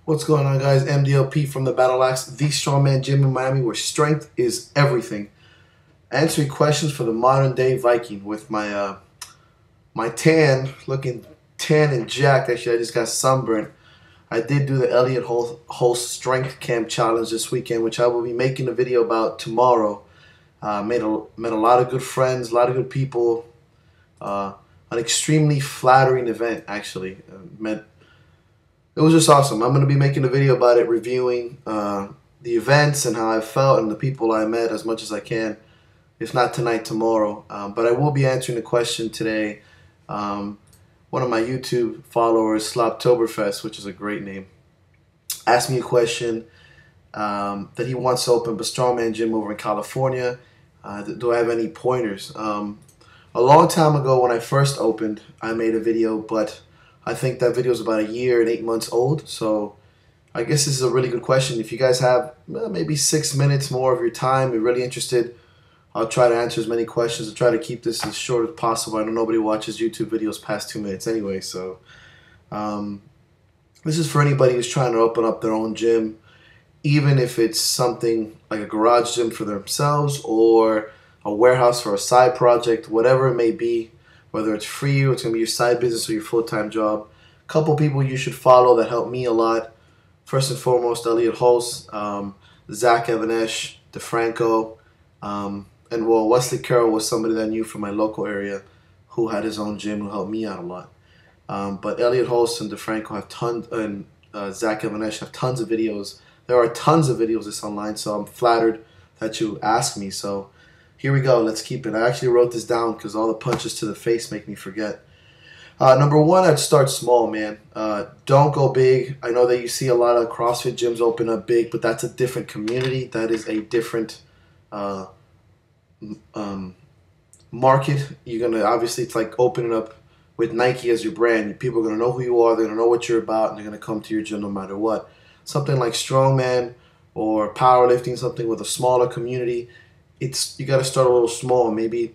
What's going on, guys? MDLP from the Battle Axe, the strongman gym in Miami, where strength is everything. Answering questions for the modern day Viking with my tan, looking tan and jacked. Actually, I just got sunburned. I did do the Elliot Hulse Strength Camp Challenge this weekend, which I will be making a video about tomorrow. Met a lot of good friends, a lot of good people. An extremely flattering event, actually. It was just awesome. I'm going to be making a video about it, reviewing the events and how I felt and the people I met as much as I can. If not tonight, tomorrow. But I will be answering a question today. One of my YouTube followers, Sloptoberfest, which is a great name, asked me a question that he wants to open a strongman gym over in California. Do I have any pointers? A long time ago when I first opened, I made a video, but I think that video is about 1 year and 8 months old. So I guess this is a really good question. If you guys have maybe 6 minutes more of your time, you're really interested, I'll try to answer as many questions. I'll try to keep this as short as possible. I know nobody watches YouTube videos past 2 minutes anyway. So this is for anybody who's trying to open up their own gym, even if it's something like a garage gym for themselves or a warehouse for a side project, whatever it may be. Whether it's for you, it's going to be your side business or your full-time job. A couple people you should follow that helped me a lot. First and foremost, Elliot Hulse, Zach Evanesh, DeFranco, and Wesley Carroll was somebody that I knew from my local area who had his own gym who helped me out a lot. But Elliot Hulse and DeFranco have tons, and Zach Evanesh have tons of videos. There are tons of videos this online, so I'm flattered that you asked me. So here we go. Let's keep it. I actually wrote this down because all the punches to the face make me forget. Number one, I'd start small, man. Don't go big. I know that you see a lot of CrossFit gyms open up big, but that's a different community. That is a different market. You're going to, obviously, it's like opening up with Nike as your brand. People are going to know who you are. They're going to know what you're about, and they're going to come to your gym no matter what. Something like strongman or powerlifting, something with a smaller community, you got to start a little small, maybe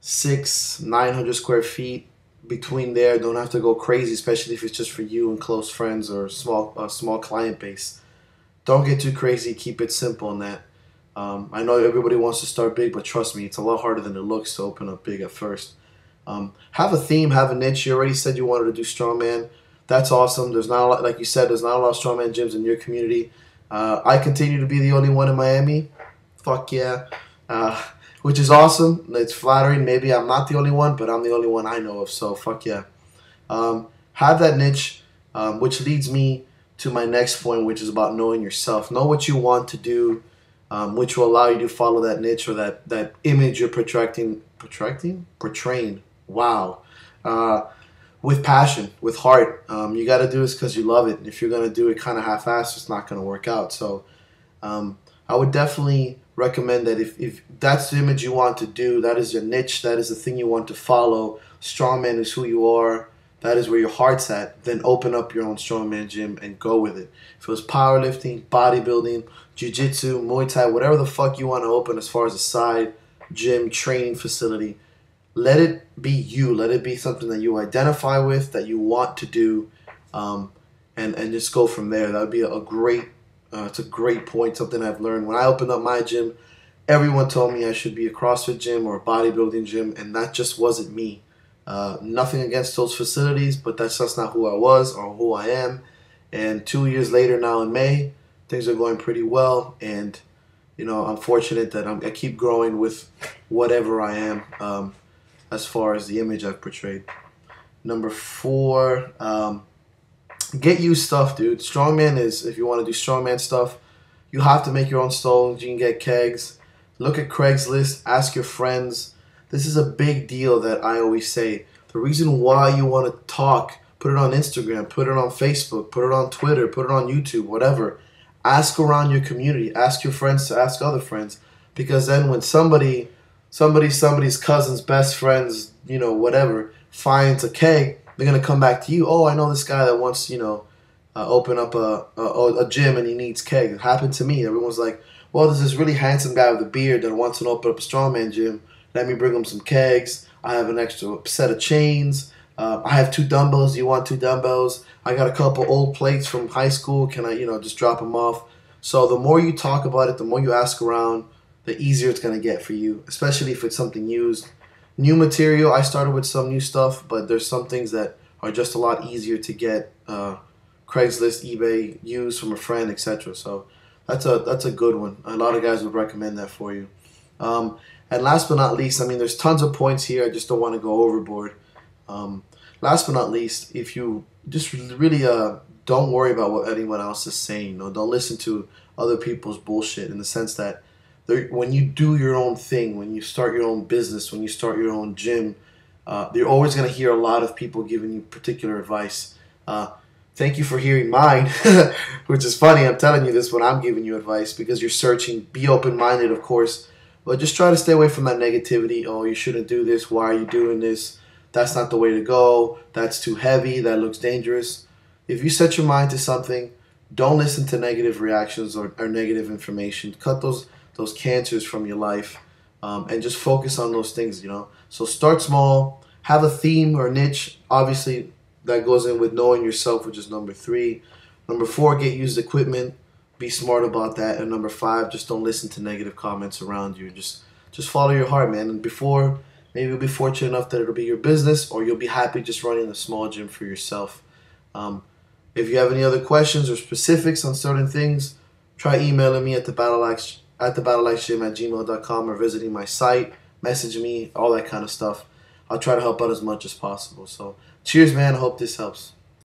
900 square feet between there. Don't have to go crazy, especially if it's just for you and close friends or a small client base. Don't get too crazy. Keep it simple in that. I know everybody wants to start big, but trust me, it's a lot harder than it looks to open up big at first. Have a theme, have a niche. You already said you wanted to do strongman. That's awesome. There's not a lot, like you said, there's not a lot of strongman gyms in your community. I continue to be the only one in Miami. Fuck yeah. Which is awesome. It's flattering. Maybe I'm not the only one, but I'm the only one I know of, so fuck yeah. Have that niche, which leads me to my next point, which is about knowing yourself. Know what you want to do, which will allow you to follow that niche or that image you're portraying. Wow. With passion, with heart. You got to do this because you love it. If you're going to do it kind of half-assed, it's not going to work out. So I would definitely recommend that if that's the image you want to do, that is your niche, that is the thing you want to follow, strongman is who you are, that is where your heart's at, then open up your own strongman gym and go with it. If it was powerlifting, bodybuilding, jiu-jitsu, Muay Thai, whatever the fuck you want to open as far as a side gym training facility, let it be you. Let it be something that you identify with, that you want to do, and just go from there. That would be a great it's a great point, something I've learned. When I opened up my gym, everyone told me I should be a CrossFit gym or a bodybuilding gym, and that just wasn't me. Nothing against those facilities, but that's just not who I was or who I am. And 2 years later now in May, things are going pretty well, and I'm fortunate that I keep growing with whatever I am as far as the image I've portrayed. Number 4, get you stuff, dude. Strongman is, if you want to do strongman stuff, you have to make your own stones. You can get kegs. Look at Craigslist. Ask your friends. This is a big deal that I always say. The reason why you want to talk, put it on Instagram, put it on Facebook, put it on Twitter, put it on YouTube, whatever. Ask around your community. Ask your friends to ask other friends. Because then when somebody's cousin's best friend's, whatever, finds a keg, they're going to come back to you. Oh, I know this guy that wants, open up a gym and he needs keg. It happened to me. Everyone's like, well, there's this really handsome guy with a beard that wants to open up a strongman gym. Let me bring him some kegs. I have an extra set of chains. I have two dumbbells. You want two dumbbells? I got a couple old plates from high school. Can I, just drop them off? So the more you talk about it, the more you ask around, the easier it's gonna get for you. Especially if it's something used, new material. I started with some new stuff, but there's some things that are just a lot easier to get. Craigslist, eBay, used from a friend, etc. So that's a good one. A lot of guys would recommend that for you. And last but not least, I mean, there's tons of points here. I just don't want to go overboard. Um, Last but not least, if you just really don't worry about what anyone else is saying. Don't listen to other people's bullshit. In the sense that when you do your own thing, when you start your own business, when you start your own gym, you're always going to hear a lot of people giving you particular advice. Thank you for hearing mine, which is funny. I'm telling you this when I'm giving you advice because you're searching. Be open-minded, of course, but just try to stay away from that negativity. Oh, you shouldn't do this. Why are you doing this? That's not the way to go. That's too heavy. That looks dangerous. If you set your mind to something, don't listen to negative reactions or negative information. Cut those cancers from your life, and just focus on those things. So start small. Have a theme or niche. Obviously, that goes in with knowing yourself, which is number 3. Number 4, get used equipment. Be smart about that. And number 5, just don't listen to negative comments around you. Just follow your heart, man. And before, maybe you'll be fortunate enough that it'll be your business, or you'll be happy just running a small gym for yourself. Um, if you have any other questions or specifics on certain things, try emailing me at the battleaxegym@gmail.com or visiting my site, message me, all that kind of stuff. I'll try to help out as much as possible. So cheers, man. I hope this helps.